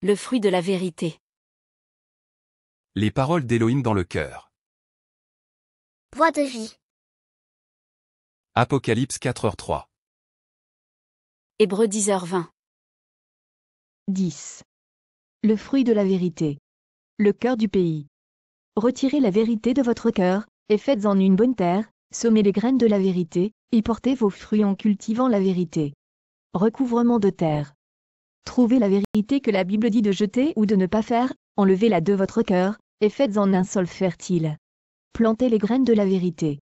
Le fruit de la vérité. Les paroles d'Élohim dans le cœur. Voix de vie. Apocalypse 4h3. Hébreux 10h20. 10. Le fruit de la vérité. Le cœur du pays. Retirez la vérité de votre cœur, et faites-en une bonne terre, semez les graines de la vérité, y portez vos fruits en cultivant la vérité. Recouvrement de terre. Trouvez la vérité que la Bible dit de jeter ou de ne pas faire, enlevez-la de votre cœur, et faites-en un sol fertile. Plantez les graines de la vérité.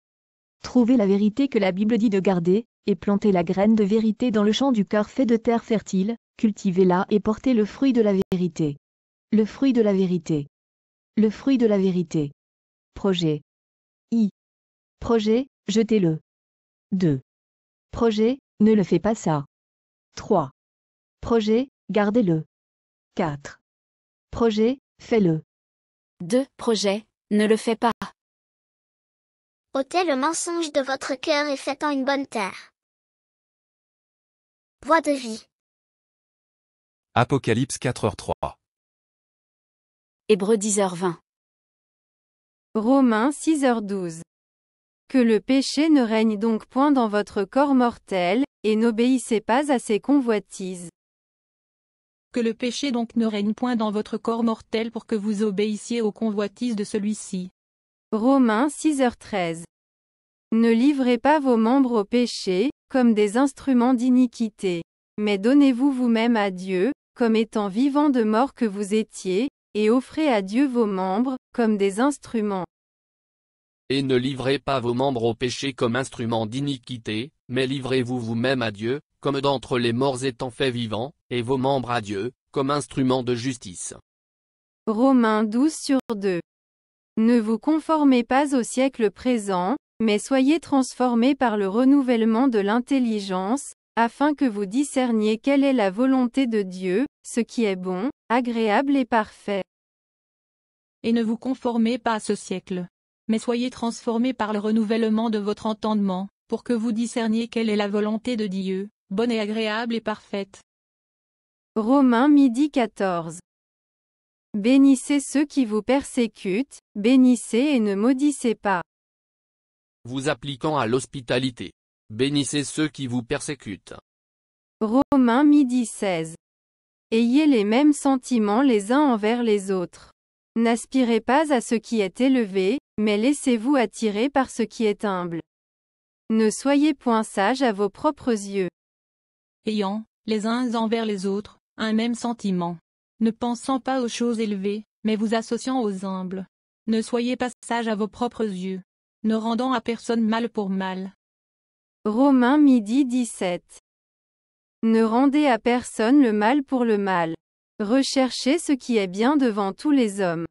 Trouvez la vérité que la Bible dit de garder, et plantez la graine de vérité dans le champ du cœur fait de terre fertile, cultivez-la et portez le fruit de la vérité. Le fruit de la vérité. Le fruit de la vérité. Projet. Projet, jetez-le. 2. Projet, ne le fais pas ça. 3. Projet, gardez-le. 4. Projet, fais-le. 2. Projet, ne le fais pas. Ôtez le mensonge de votre cœur et faites-en une bonne terre. Voix de vie. Apocalypse 4h3. Hébreux 10h20. Romains 6h12. Que le péché ne règne donc point dans votre corps mortel, et n'obéissez pas à ses convoitises. Que le péché donc ne règne point dans votre corps mortel pour que vous obéissiez aux convoitises de celui-ci. Romains 6h13. Ne livrez pas vos membres au péché, comme des instruments d'iniquité. Mais donnez-vous vous-même à Dieu, comme étant vivants de mort que vous étiez, et offrez à Dieu vos membres, comme des instruments. Et ne livrez pas vos membres au péché comme instruments d'iniquité, mais livrez-vous vous-même à Dieu, comme d'entre les morts étant faits vivants, et vos membres à Dieu, comme instruments de justice. Romains 12/2. Ne vous conformez pas au siècle présent, mais soyez transformés par le renouvellement de l'intelligence, afin que vous discerniez quelle est la volonté de Dieu, ce qui est bon, agréable et parfait. Et ne vous conformez pas à ce siècle. Mais soyez transformés par le renouvellement de votre entendement, pour que vous discerniez quelle est la volonté de Dieu, bonne et agréable et parfaite. Romains 12:14. Bénissez ceux qui vous persécutent, bénissez et ne maudissez pas. Vous appliquant à l'hospitalité. Bénissez ceux qui vous persécutent. Romains 12:16. Ayez les mêmes sentiments les uns envers les autres. N'aspirez pas à ce qui est élevé, mais laissez-vous attirer par ce qui est humble. Ne soyez point sages à vos propres yeux. Ayant, les uns envers les autres, un même sentiment. Ne pensant pas aux choses élevées, mais vous associant aux humbles. Ne soyez pas sages à vos propres yeux. Ne rendant à personne mal pour mal. Romains 12:17. Ne rendez à personne le mal pour le mal. Recherchez ce qui est bien devant tous les hommes.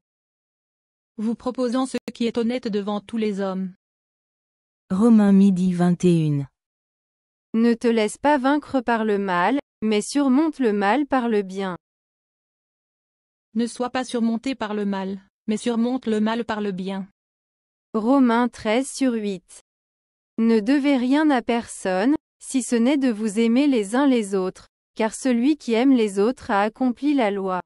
Vous proposant ce qui est honnête devant tous les hommes. Romains 12:21. Ne te laisse pas vaincre par le mal, mais surmonte le mal par le bien. Ne sois pas surmonté par le mal, mais surmonte le mal par le bien. Romains 13/8. Ne devez rien à personne, si ce n'est de vous aimer les uns les autres, car celui qui aime les autres a accompli la loi.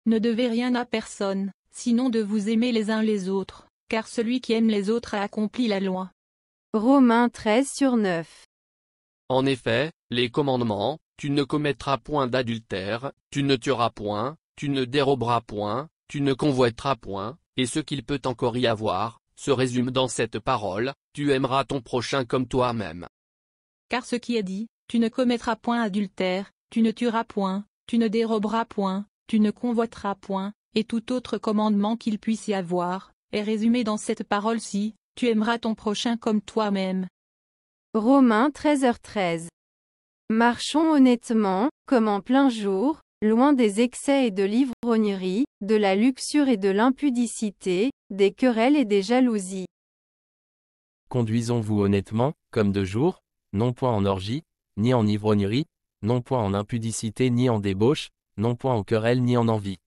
Ne devez rien à personne, sinon de vous aimer les uns les autres, car celui qui aime les autres a accompli la loi. Romains 13/9. En effet, les commandements, tu ne commettras point d'adultère, tu ne tueras point, tu ne déroberas point, tu ne convoiteras point, et ce qu'il peut encore y avoir, se résume dans cette parole, tu aimeras ton prochain comme toi-même. Car ce qui est dit, tu ne commettras point adultère, tu ne tueras point, tu ne déroberas point, tu ne convoiteras point, et tout autre commandement qu'il puisse y avoir, est résumé dans cette parole-ci, tu aimeras ton prochain comme toi-même. Romains 13h13. Marchons honnêtement, comme en plein jour, loin des excès et de l'ivrognerie, de la luxure et de l'impudicité, des querelles et des jalousies. Conduisons-vous honnêtement, comme de jour, non point en orgie, ni en ivrognerie, non point en impudicité ni en débauche, non point en querelle ni en envie.